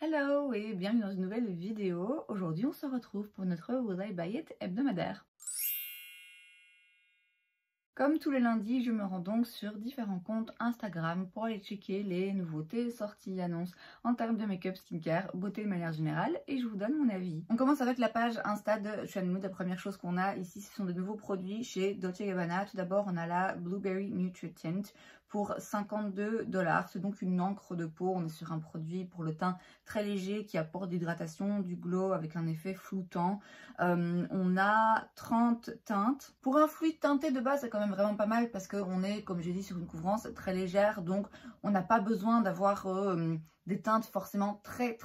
Hello et bienvenue dans une nouvelle vidéo. Aujourd'hui on se retrouve pour notre Will I Buy It hebdomadaire. Comme tous les lundis, je me rends donc sur différents comptes Instagram pour aller checker les nouveautés, sorties, annonces en termes de make-up, skincare, beauté de manière générale et je vous donne mon avis. On commence avec la page Insta de Shanmood. La première chose qu'on a ici, ce sont de nouveaux produits chez Dolce & Gabbana. Tout d'abord, on a la Blueberry Nutrient Tint pour 52 $. C'est donc une encre de peau. On est sur un produit pour le teint très léger qui apporte d'hydratation, du glow avec un effet floutant. On a 30 teintes. Pour un fluide teinté de base, c'est quand même vraiment pas mal parce qu'on est, comme j'ai dit, sur une couvrance très légère. Donc, on n'a pas besoin d'avoir des teintes forcément très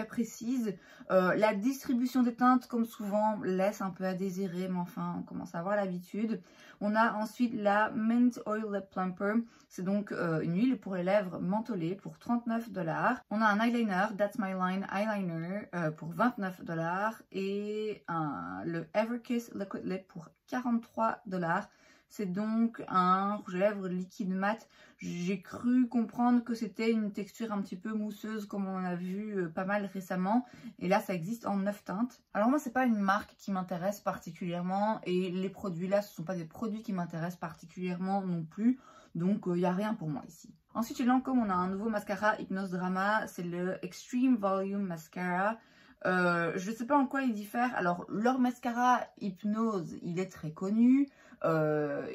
précises. La distribution des teintes, comme souvent, laisse un peu à désirer. Mais enfin, on commence à avoir l'habitude. On a ensuite la Mint Oil Lip Plumper. C'est donc une huile pour les lèvres mentholée pour 39 $. On a un eyeliner, That's My Line Eyeliner pour 29 $. Et le Everkiss Liquid Lip pour 43 $. C'est donc un rouge à lèvres liquide mat. J'ai cru comprendre que c'était une texture un petit peu mousseuse comme on en a vu pas mal récemment. Et là, ça existe en 9 teintes. Alors moi, c'est pas une marque qui m'intéresse particulièrement. Et les produits là, ce sont pas des produits qui m'intéressent particulièrement non plus. Donc, il n'y a rien pour moi ici. Ensuite, chez Lancôme, on a un nouveau mascara Hypnose Drama. C'est le Extreme Volume Mascara. Je ne sais pas en quoi il diffère. Alors, leur mascara Hypnose, il est très connu.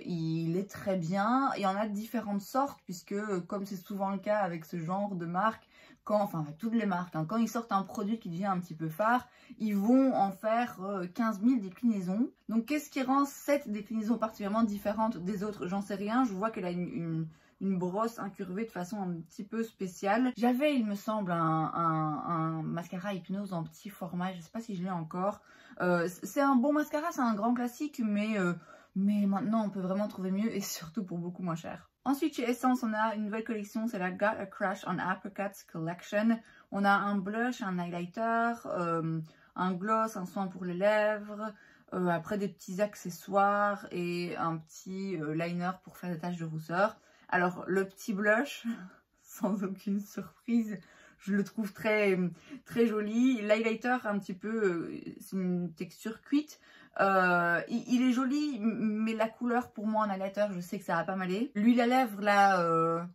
Il est très bien. Il y en a de différentes sortes puisque, comme c'est souvent le cas avec ce genre de marque, enfin avec toutes les marques, quand ils sortent un produit qui devient un petit peu phare, ils vont en faire 15 000 déclinaisons. Donc qu'est-ce qui rend cette déclinaison particulièrement différente des autres? J'en sais rien. Je vois qu'elle a une brosse incurvée de façon un petit peu spéciale. J'avais, il me semble, un mascara Hypnose en petit format. Je ne sais pas si je l'ai encore. C'est un bon mascara, c'est un grand classique, mais maintenant on peut vraiment trouver mieux et surtout pour beaucoup moins cher. Ensuite, chez Essence, on a une nouvelle collection, c'est la Got a Crush on Apricots Collection. On a un blush, un highlighter, un gloss, un soin pour les lèvres, après des petits accessoires et un petit liner pour faire des taches de rousseur. Alors, le petit blush, sans aucune surprise, je le trouve très joli. L'highlighter, un petit peu, c'est une texture cuite. Il est joli, mais la couleur pour moi en highlighter, je sais que ça va pas m'aller. L'huile à lèvres là,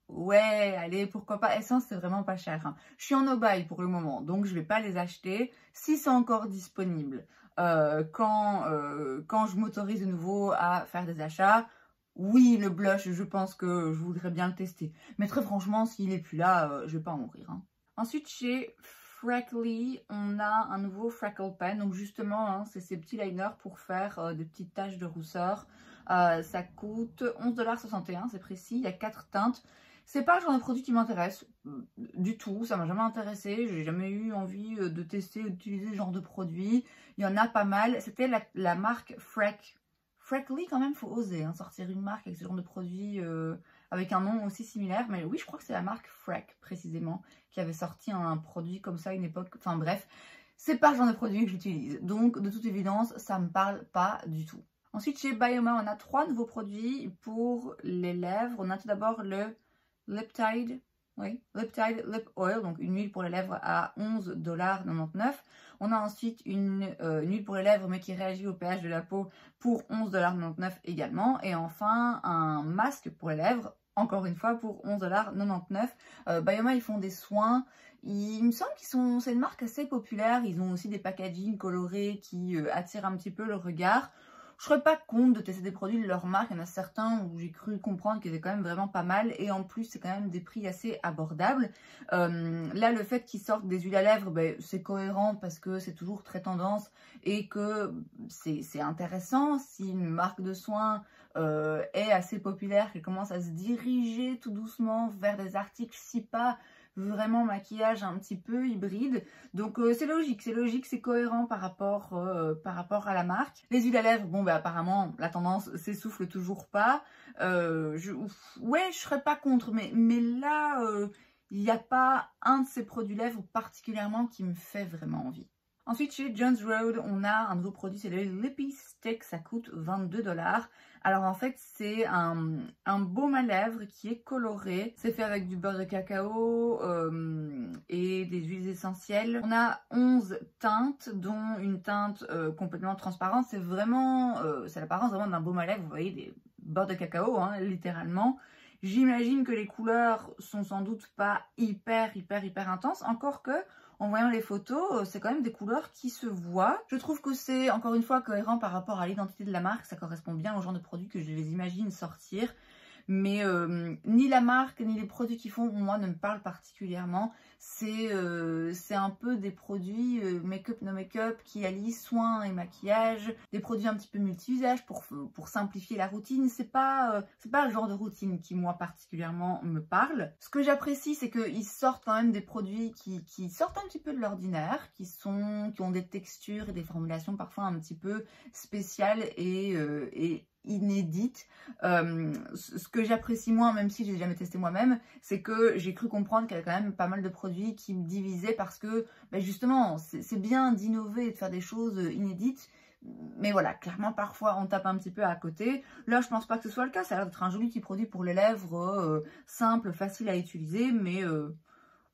ouais, allez, pourquoi pas. Essence, c'est vraiment pas cher, hein. Je suis en no-buy pour le moment, donc je vais pas les acheter si c'est encore disponible. Quand je m'autorise de nouveau à faire des achats, oui, le blush, je pense que je voudrais bien le tester. Mais très franchement, s'il est plus là, je vais pas en mourir, hein. Ensuite, chez Freckly, on a un nouveau Freckle Pen. Donc justement, hein, c'est ces petits liners pour faire des petites taches de rousseur. Ça coûte 11,61 $, c'est précis. Il y a 4 teintes. C'est pas le genre de produit qui m'intéresse du tout. Ça m'a jamais intéressé. J'ai jamais eu envie de tester ou d'utiliser ce genre de produit. Il y en a pas mal. C'était la marque Freckly, quand même, faut oser hein, sortir une marque avec ce genre de produit avec un nom aussi similaire. Mais oui, je crois que c'est la marque Freck, précisément, qui avait sorti un produit comme ça à une époque. Enfin bref, c'est pas le genre de produit que j'utilise. Donc, de toute évidence, ça me parle pas du tout. Ensuite, chez Bioma, on a 3 nouveaux produits pour les lèvres. On a tout d'abord le Liptide. Oui, Liptide Lip Oil, donc une huile pour les lèvres à 11,99 $. On a ensuite une huile pour les lèvres mais qui réagit au pH de la peau pour 11,99 $ également. Et enfin, un masque pour les lèvres, encore une fois pour 11,99 $. Bioma, ils font des soins. Il me semble c'est une marque assez populaire. Ils ont aussi des packaging colorés qui attirent un petit peu le regard. Je serais pas contre de tester des produits de leur marque. Il y en a certains où j'ai cru comprendre qu'ils étaient quand même vraiment pas mal. Et en plus, c'est quand même des prix assez abordables. Là, le fait qu'ils sortent des huiles à lèvres, ben, c'est cohérent parce que c'est toujours très tendance. Et que c'est intéressant si une marque de soins est assez populaire, qu'elle commence à se diriger tout doucement vers des articles si pas vraiment maquillage un petit peu hybride. Donc c'est logique, c'est cohérent par rapport à la marque. Les huiles à lèvres, bon bah apparemment la tendance s'essouffle toujours pas. Ouais, je serais pas contre, mais là il n'y a pas un de ces produits lèvres particulièrement qui me fait vraiment envie. Ensuite, chez Jones Road, on a un nouveau produit, c'est le Lippy Stick, ça coûte 22 $. Alors en fait, c'est un baume à lèvres qui est coloré. C'est fait avec du beurre de cacao et des huiles essentielles. On a 11 teintes, dont une teinte complètement transparente. C'est vraiment, c'est l'apparence vraiment d'un baume à lèvres. Vous voyez, des beurre de cacao, hein, littéralement. J'imagine que les couleurs sont sans doute pas hyper intenses, encore que en voyant les photos, c'est quand même des couleurs qui se voient. Je trouve que c'est encore une fois cohérent par rapport à l'identité de la marque, ça correspond bien au genre de produits que je les imagine sortir. Mais ni la marque ni les produits qu'ils font, moi, ne me parlent particulièrement. C'est un peu des produits make-up, no make-up qui allient soins et maquillage, des produits un petit peu multi-usages pour simplifier la routine. C'est pas le genre de routine qui, moi, particulièrement me parle. Ce que j'apprécie, c'est qu'ils sortent quand même des produits qui sortent un petit peu de l'ordinaire, qui ont des textures et des formulations parfois un petit peu spéciales et inédite. Ce que j'apprécie moins, même si je l'ai jamais testé moi-même, c'est que j'ai cru comprendre qu'il y avait quand même pas mal de produits qui me divisaient parce que justement c'est bien d'innover et de faire des choses inédites, mais voilà, clairement parfois on tape un petit peu à côté. Là je pense pas que ce soit le cas, ça a l'air d'être un joli petit produit pour les lèvres, simple, facile à utiliser, mais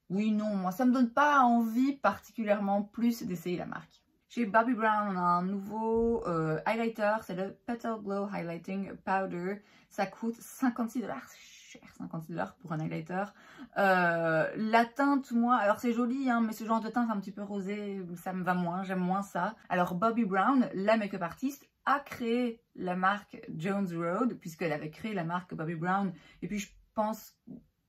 oui, non, moi ça me donne pas envie particulièrement plus d'essayer la marque. Chez Bobbi Brown, on a un nouveau highlighter, c'est le Petal Glow Highlighting Powder. Ça coûte 56 $, c'est cher, 56 $ pour un highlighter. La teinte, moi, alors c'est joli, hein, mais ce genre de teinte un petit peu rosé, ça me va moins, j'aime moins ça. Alors Bobbi Brown, la make-up artiste, a créé la marque Jones Road, puisqu'elle avait créé la marque Bobbi Brown, et puis je pense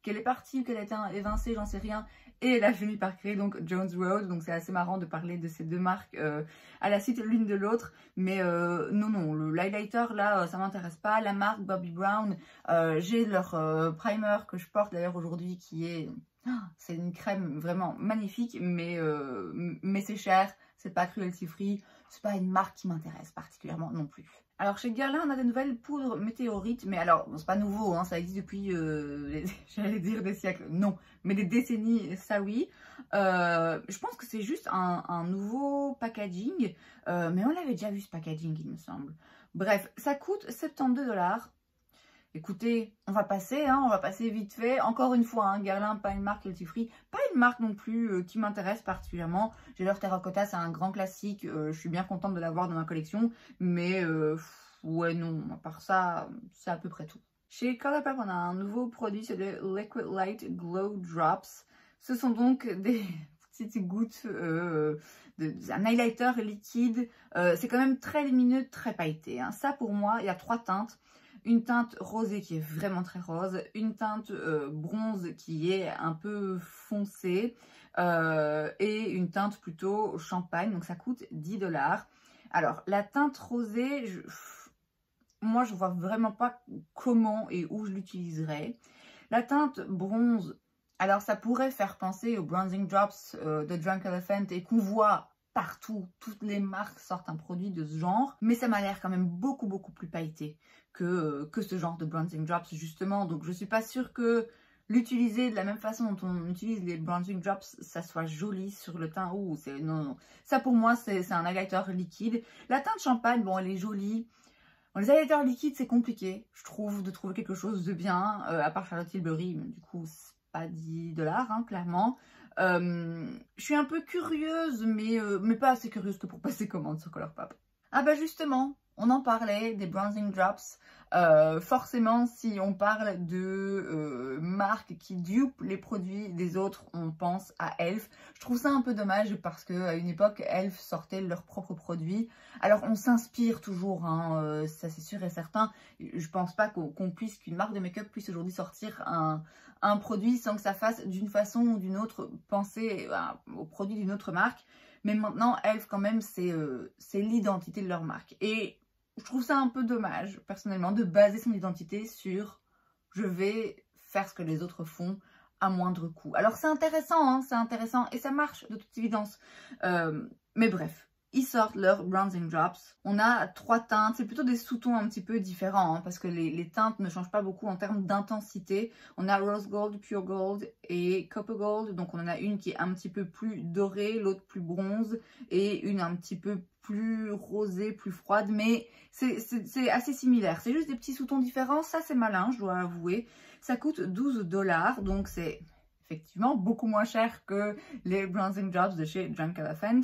qu'elle est partie ou qu'elle a été évincée, j'en sais rien, et elle a fini par créer donc Jones Road, donc c'est assez marrant de parler de ces deux marques à la suite l'une de l'autre, mais non, l'highlighter là, ça m'intéresse pas. La marque Bobbi Brown, j'ai leur primer que je porte d'ailleurs aujourd'hui qui est... c'est une crème vraiment magnifique, mais c'est cher, c'est pas cruelty free, c'est pas une marque qui m'intéresse particulièrement non plus. Alors chez Guerlain, on a des nouvelles poudres météorites, mais alors, bon, c'est pas nouveau, hein, ça existe depuis, j'allais dire des siècles, non, mais des décennies, ça oui. Je pense que c'est juste un nouveau packaging, mais on l'avait déjà vu ce packaging, il me semble. Bref, ça coûte 72 $. Écoutez, on va passer vite fait. Encore une fois, hein, Guerlain, pas une marque cruelty free, pas une marque non plus qui m'intéresse particulièrement. J'ai leur terracotta, c'est un grand classique. Je suis bien contente de l'avoir dans ma collection, mais ouais non, à part ça, c'est à peu près tout. Chez Colourpop, on a un nouveau produit, c'est le Liquid Light Glow Drops. Ce sont donc des petites gouttes un highlighter liquide. C'est quand même très lumineux, très pailleté, hein. Ça pour moi, il y a 3 teintes. Une teinte rosée qui est vraiment très rose, une teinte bronze qui est un peu foncée et une teinte plutôt champagne, donc ça coûte 10 $. Alors la teinte rosée, moi je vois vraiment pas comment et où je l'utiliserai. La teinte bronze, alors ça pourrait faire penser aux Bronzing Drops de Drunk Elephant et qu'on voit partout, toutes les marques sortent un produit de ce genre, mais ça m'a l'air quand même beaucoup plus pailleté que ce genre de Bronzing Drops justement, donc je suis pas sûre que l'utiliser de la même façon dont on utilise les Bronzing Drops, ça soit joli sur le teint. Non, ça pour moi c'est un highlighter liquide. La teinte champagne, bon elle est jolie. Bon, les highlighters liquides c'est compliqué, je trouve, de trouver quelque chose de bien, à part Charlotte Tilbury, mais du coup c'est pas 10 $, hein, clairement. Je suis un peu curieuse, mais pas assez curieuse que pour passer commande sur Colourpop. Ah bah justement, on en parlait des Bronzing Drops. Forcément, si on parle de marques qui dupent les produits des autres, on pense à Elf. Je trouve ça un peu dommage parce qu'à une époque, Elf sortait leurs propres produits. Alors, on s'inspire toujours, hein, ça c'est sûr et certain. Je pense pas qu'une marque de make-up puisse aujourd'hui sortir un produit sans que ça fasse d'une façon ou d'une autre penser au produit d'une autre marque. Mais maintenant, Elf, quand même, c'est l'identité de leur marque. Et je trouve ça un peu dommage, personnellement, de baser son identité sur « je vais faire ce que les autres font à moindre coût ». Alors, c'est intéressant, hein, c'est intéressant et ça marche de toute évidence. Mais bref, ils sortent leur Bronzing Drops. On a 3 teintes, c'est plutôt des sous-tons un petit peu différents hein, parce que les teintes ne changent pas beaucoup en termes d'intensité. On a Rose Gold, Pure Gold et Copper Gold. Donc on en a une qui est un petit peu plus dorée, l'autre plus bronze et une un petit peu plus rosée, plus froide. Mais c'est assez similaire. C'est juste des petits sous-tons différents. Ça c'est malin, je dois avouer. Ça coûte 12 $, donc c'est effectivement beaucoup moins cher que les Bronzing Drops de chez Drunk Elephant.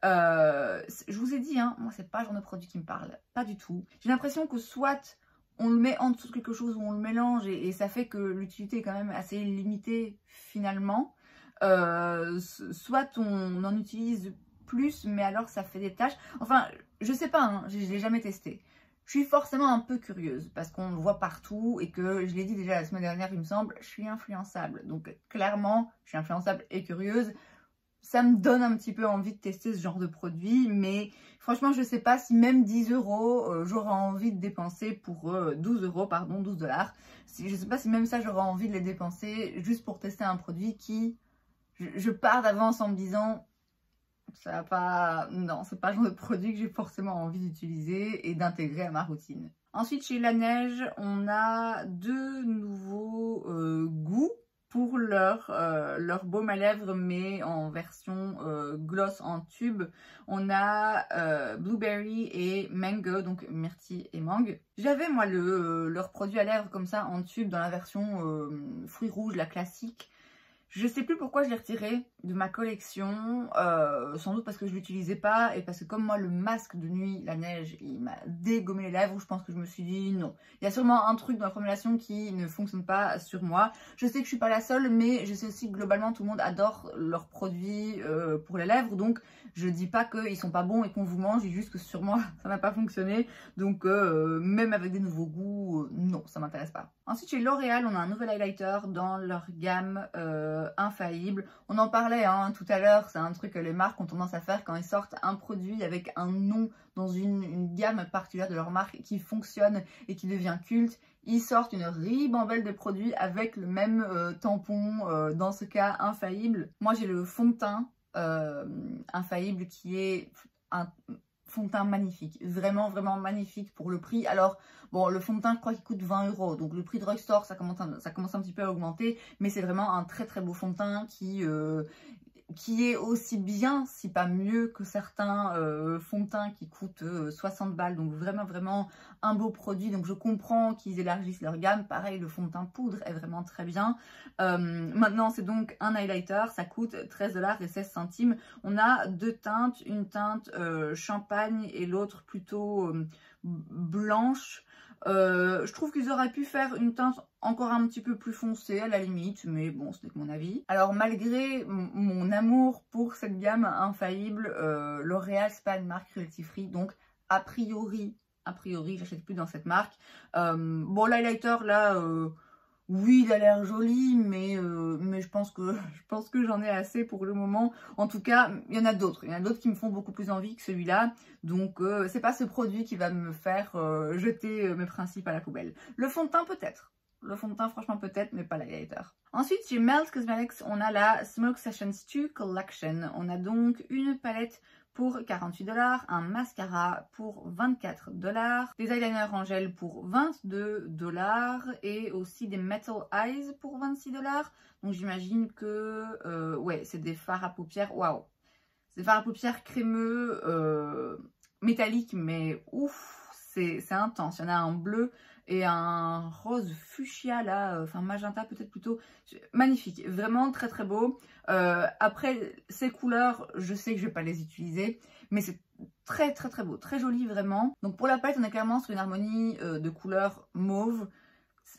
Je vous ai dit, hein, moi c'est pas le genre de produit qui me parle, pas du tout. J'ai l'impression que soit on le met en dessous de quelque chose ou on le mélange et ça fait que l'utilité est quand même assez limitée finalement. Soit on en utilise plus mais alors ça fait des taches. Enfin, je sais pas, hein, je l'ai jamais testé. Je suis forcément un peu curieuse parce qu'on le voit partout et que, je l'ai dit déjà la semaine dernière, il me semble, je suis influençable. Donc clairement, je suis influençable et curieuse. Ça me donne un petit peu envie de tester ce genre de produit, mais franchement, je ne sais pas si même 10 €, j'aurais envie de dépenser pour 12 €, pardon, 12 $. Je ne sais pas si même ça, j'aurais envie de les dépenser juste pour tester un produit qui, je pars d'avance en me disant, ça va pas, non, c'est pas le genre de produit que j'ai forcément envie d'utiliser et d'intégrer à ma routine. Ensuite, chez Laneige, on a 2 nouveaux goûts pour leur baume à lèvres, mais en version gloss en tube. On a Blueberry et Mango, donc myrtille et mangue. J'avais moi leur produit à lèvres comme ça en tube dans la version fruits rouges, la classique. Je sais plus pourquoi je l'ai retiré de ma collection, sans doute parce que je l'utilisais pas et parce que comme moi le masque de nuit, Laneige, il m'a dégommé les lèvres, je pense que je me suis dit non. Il y a sûrement un truc dans la formulation qui ne fonctionne pas sur moi. Je sais que je suis pas la seule, mais je sais aussi que globalement tout le monde adore leurs produits pour les lèvres, donc je dis pas qu'ils sont pas bons et qu'on vous mange, je dis juste que sur moi ça n'a pas fonctionné, donc même avec des nouveaux goûts, non, ça m'intéresse pas. Ensuite chez L'Oréal, on a un nouvel highlighter dans leur gamme infaillible. On en parlait hein, tout à l'heure, c'est un truc que les marques ont tendance à faire quand ils sortent un produit avec un nom dans une gamme particulière de leur marque qui fonctionne et qui devient culte. Ils sortent une ribambelle de produits avec le même tampon, dans ce cas infaillible. Moi j'ai le fond de teint infaillible qui est un fond de teint magnifique, vraiment vraiment magnifique pour le prix. Alors bon, le fond de teint je crois qu'il coûte 20 €, donc le prix drugstore ça commence un petit peu à augmenter, mais c'est vraiment un très très beau fond de teint qui est aussi bien, si pas mieux que certains fonds de teint qui coûtent 60 $, donc vraiment vraiment un beau produit. Donc je comprends qu'ils élargissent leur gamme. Pareil, le fond de teint poudre est vraiment très bien. Maintenant c'est donc un highlighter, ça coûte 13 $ et 16 centimes. On a 2 teintes, une teinte champagne et l'autre plutôt blanche. Je trouve qu'ils auraient pu faire une teinte encore un petit peu plus foncée à la limite, mais bon, ce n'est que mon avis. Alors malgré mon amour pour cette gamme infaillible, L'Oréal c'est pas une marque cruelty free, donc a priori j'achète plus dans cette marque. Bon, l'highlighter là, oui, il a l'air joli, mais je pense que j'en ai assez pour le moment. En tout cas, il y en a d'autres. Il y en a d'autres qui me font beaucoup plus envie que celui-là. Donc, c'est pas ce produit qui va me faire jeter mes principes à la poubelle. Le fond de teint, peut-être. Le fond de teint, franchement, peut-être, mais pas l'highlighter. Ensuite, chez Melt Cosmetics, on a la Smoke Sessions 2 Collection. On a donc une palette pour 48 $, un mascara pour 24 $, des eyeliners en gel pour 22 $ et aussi des Metal Eyes pour 26 $. Donc j'imagine que ouais, c'est des fards à paupières. Waouh! C'est des fards à paupières crémeux, métalliques, mais ouf, c'est intense. Il y en a un bleu et un rose fuchsia là, enfin magenta peut-être plutôt. Magnifique, vraiment très très beau. Après ces couleurs, je sais que je vais pas les utiliser, mais c'est très très très beau, très joli vraiment. Donc pour la palette, on est clairement sur une harmonie de couleurs mauve.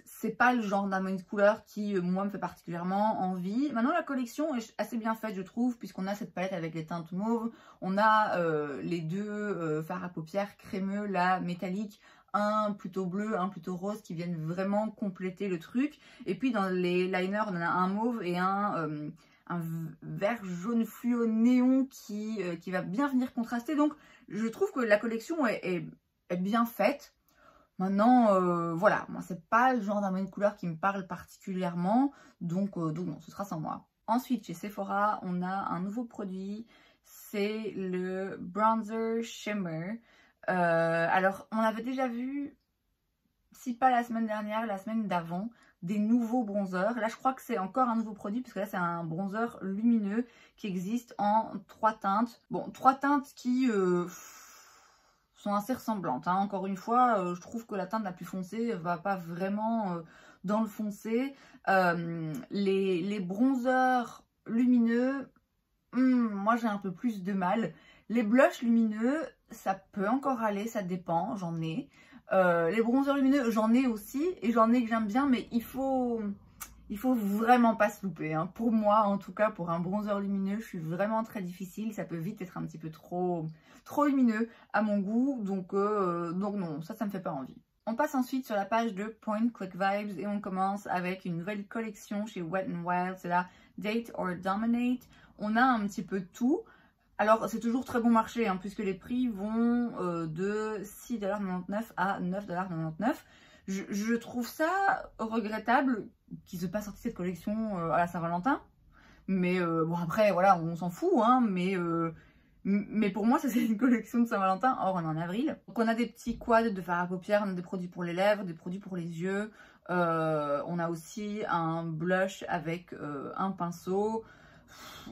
C'est pas le genre d'harmonie de couleurs qui moi me fait particulièrement envie. Maintenant la collection est assez bien faite je trouve, puisqu'on a cette palette avec les teintes mauves, on a les deux fards à paupières crémeux là, métalliques, un plutôt bleu, un plutôt rose qui viennent vraiment compléter le truc. Et puis dans les liners, on en a un mauve et un vert jaune fluo néon qui va bien venir contraster. Donc je trouve que la collection est bien faite. Maintenant, voilà, moi c'est pas le genre d'harmonie de couleur qui me parle particulièrement, donc non, ce sera sans moi. Ensuite, chez Sephora, on a un nouveau produit. c'est le Bronzer Shimmer. Alors, on avait déjà vu, si pas la semaine dernière, la semaine d'avant, des nouveaux bronzers. Là, je crois que c'est encore un nouveau produit, parce que là, c'est un bronzer lumineux qui existe en 3 teintes. Bon, 3 teintes qui sont assez ressemblantes, hein. Encore une fois, je trouve que la teinte la plus foncée va pas vraiment dans le foncé. Les bronzers lumineux, moi j'ai un peu plus de mal. Les blushs lumineux, ça peut encore aller, ça dépend, j'en ai. Les bronzers lumineux, j'en ai aussi, et j'en ai que j'aime bien, mais il faut vraiment pas se louper, hein. Pour moi, en tout cas, pour un bronzer lumineux, je suis vraiment très difficile. Ça peut vite être un petit peu trop lumineux à mon goût, donc non, ça me fait pas envie. On passe ensuite sur la page de Point Click Vibes et on commence avec une nouvelle collection chez Wet n Wild, c'est la Date or Dominate. On a un petit peu tout. Alors, c'est toujours très bon marché, hein, puisque les prix vont de 6,99 $ à 9,99 $. Je trouve ça regrettable qu'ils n'aient pas sorti cette collection à la Saint-Valentin. Mais bon, après, voilà, on s'en fout, hein, mais pour moi, ça c'est une collection de Saint-Valentin. Or, on est en avril. Donc, on a des petits quads de fard à paupières, on a des produits pour les lèvres, des produits pour les yeux. On a aussi un blush avec un pinceau.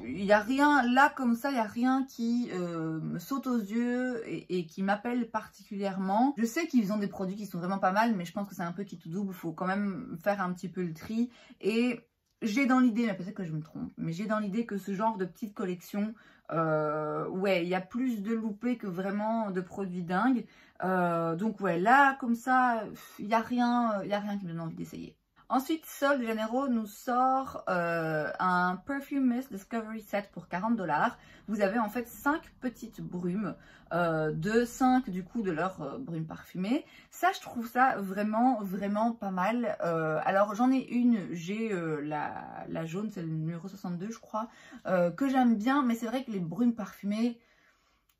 Il n'y a rien, là comme ça, il n'y a rien qui me saute aux yeux et qui m'appelle particulièrement. Je sais qu'ils ont des produits qui sont vraiment pas mal, mais je pense que c'est un peu qui tout double. Il faut quand même faire un petit peu le tri. Et j'ai dans l'idée, mais peut-être que je me trompe, mais j'ai dans l'idée que ce genre de petite collection, ouais, il y a plus de loupés que vraiment de produits dingues. Donc ouais, là comme ça, il n'y a rien qui me donne envie d'essayer. Ensuite, Sol de Janeiro nous sort un Perfume Mist Discovery Set pour 40 $. Vous avez en fait 5 petites brumes, de 5 du coup de leurs brumes parfumées. Ça, je trouve ça vraiment pas mal. Alors j'en ai une, j'ai la jaune, c'est le numéro 62 je crois, que j'aime bien, mais c'est vrai que les brumes parfumées,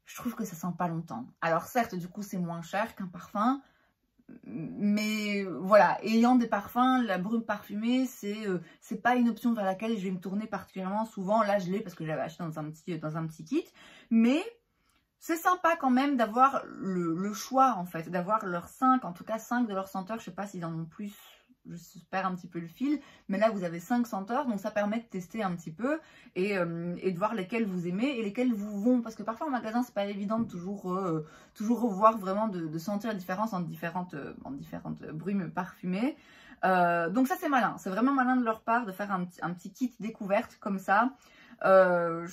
je trouve que ça sent pas longtemps. Alors certes, du coup c'est moins cher qu'un parfum, mais voilà, ayant des parfums, la brume parfumée, c'est pas une option vers laquelle je vais me tourner particulièrement souvent. Là, je l'ai parce que je l'avais acheté dans un petit kit. Mais c'est sympa quand même d'avoir le choix, en fait, d'avoir leurs 5, en tout cas 5 de leurs senteurs. Je sais pas s'ils en ont plus, je perds un petit peu le fil. Mais là, vous avez 5 senteurs, donc ça permet de tester un petit peu et de voir lesquelles vous aimez et lesquelles vous vont. Parce que parfois en magasin, c'est pas évident de toujours voir vraiment, de sentir la différence entre différentes brumes parfumées. Donc ça, c'est malin. C'est vraiment malin de leur part de faire un petit kit découverte comme ça. Je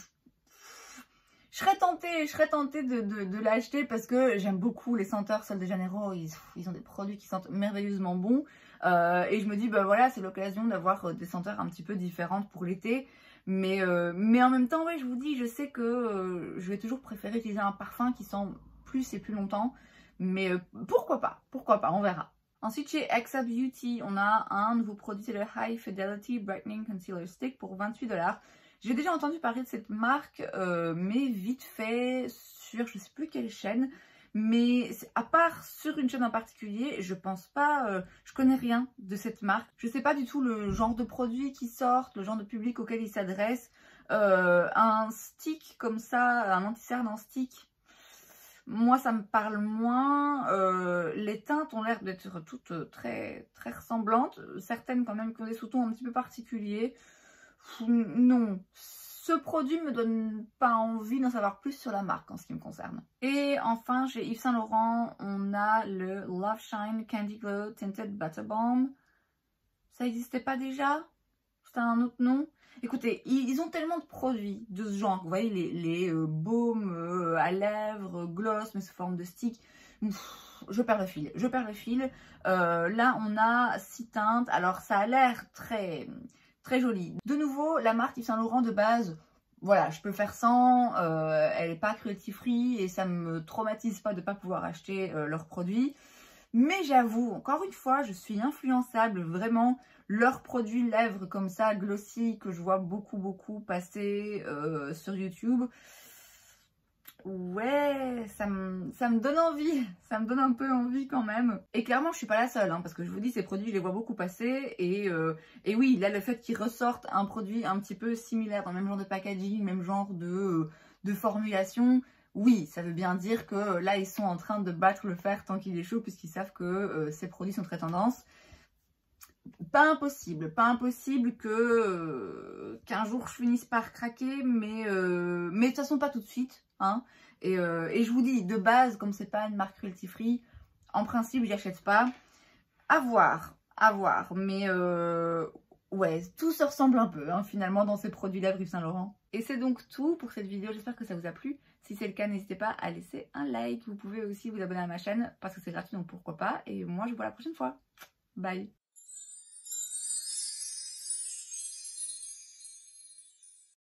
serais tentée de l'acheter parce que j'aime beaucoup les senteurs Sol de Janeiro. Ils ont des produits qui sentent merveilleusement bons. Et je me dis, bah voilà, c'est l'occasion d'avoir des senteurs un petit peu différentes pour l'été. Mais en même temps, ouais, je vous dis, je sais que je vais toujours préférer utiliser un parfum qui sent plus et plus longtemps. Mais pourquoi pas, on verra. Ensuite, chez Exa Beauty, on a un nouveau produit, c'est le High Fidelity Brightening Concealer Stick pour 28 $. J'ai déjà entendu parler de cette marque, mais vite fait sur je sais plus quelle chaîne. Mais à part sur une chaîne en particulier, je pense pas, je connais rien de cette marque. Je sais pas du tout le genre de produits qui sortent, le genre de public auquel ils s'adressent. Un stick comme ça, un anti-cerne en stick, moi ça me parle moins. Les teintes ont l'air d'être toutes très ressemblantes. Certaines quand même qui ont des sous-tons un petit peu particuliers. Non, ce produit me donne pas envie d'en savoir plus sur la marque en ce qui me concerne. Et enfin, chez Yves Saint Laurent, on a le Love Shine Candy Glow Tinted Butter Balm. Ça n'existait pas déjà? C'était un autre nom? Écoutez, ils ont tellement de produits de ce genre. Vous voyez, les baumes à lèvres, gloss, mais sous forme de stick. Je perds le fil. Là, on a 6 teintes. Alors, ça a l'air très jolie. De nouveau, la marque Yves Saint Laurent de base, voilà, je peux faire sans, elle n'est pas cruelty free et ça me traumatise pas de ne pas pouvoir acheter leurs produits. Mais j'avoue, encore une fois, je suis influençable, vraiment, leurs produits lèvres comme ça, glossy, que je vois beaucoup passer sur YouTube. Ouais, ça me donne envie, ça me donne un peu envie quand même. Et clairement, je suis pas la seule, hein, parce que je vous dis, ces produits, je les vois beaucoup passer. Et oui, là, le fait qu'ils ressortent un produit un petit peu similaire, dans le même genre de packaging, même genre de de formulation. Oui, ça veut bien dire que là, ils sont en train de battre le fer tant qu'il est chaud, puisqu'ils savent que ces produits sont très tendance. Pas impossible que qu'un jour je finisse par craquer, mais de toute façon pas tout de suite. Hein. Et je vous dis, de base, comme c'est pas une marque cruelty free, en principe, j'y achète pas. À voir. Mais ouais, tout se ressemble un peu, hein, finalement, dans ces produits-là, Yves Saint Laurent. Et c'est donc tout pour cette vidéo, j'espère que ça vous a plu. Si c'est le cas, n'hésitez pas à laisser un like. Vous pouvez aussi vous abonner à ma chaîne, parce que c'est gratuit, donc pourquoi pas. Et moi, je vous vois la prochaine fois. Bye.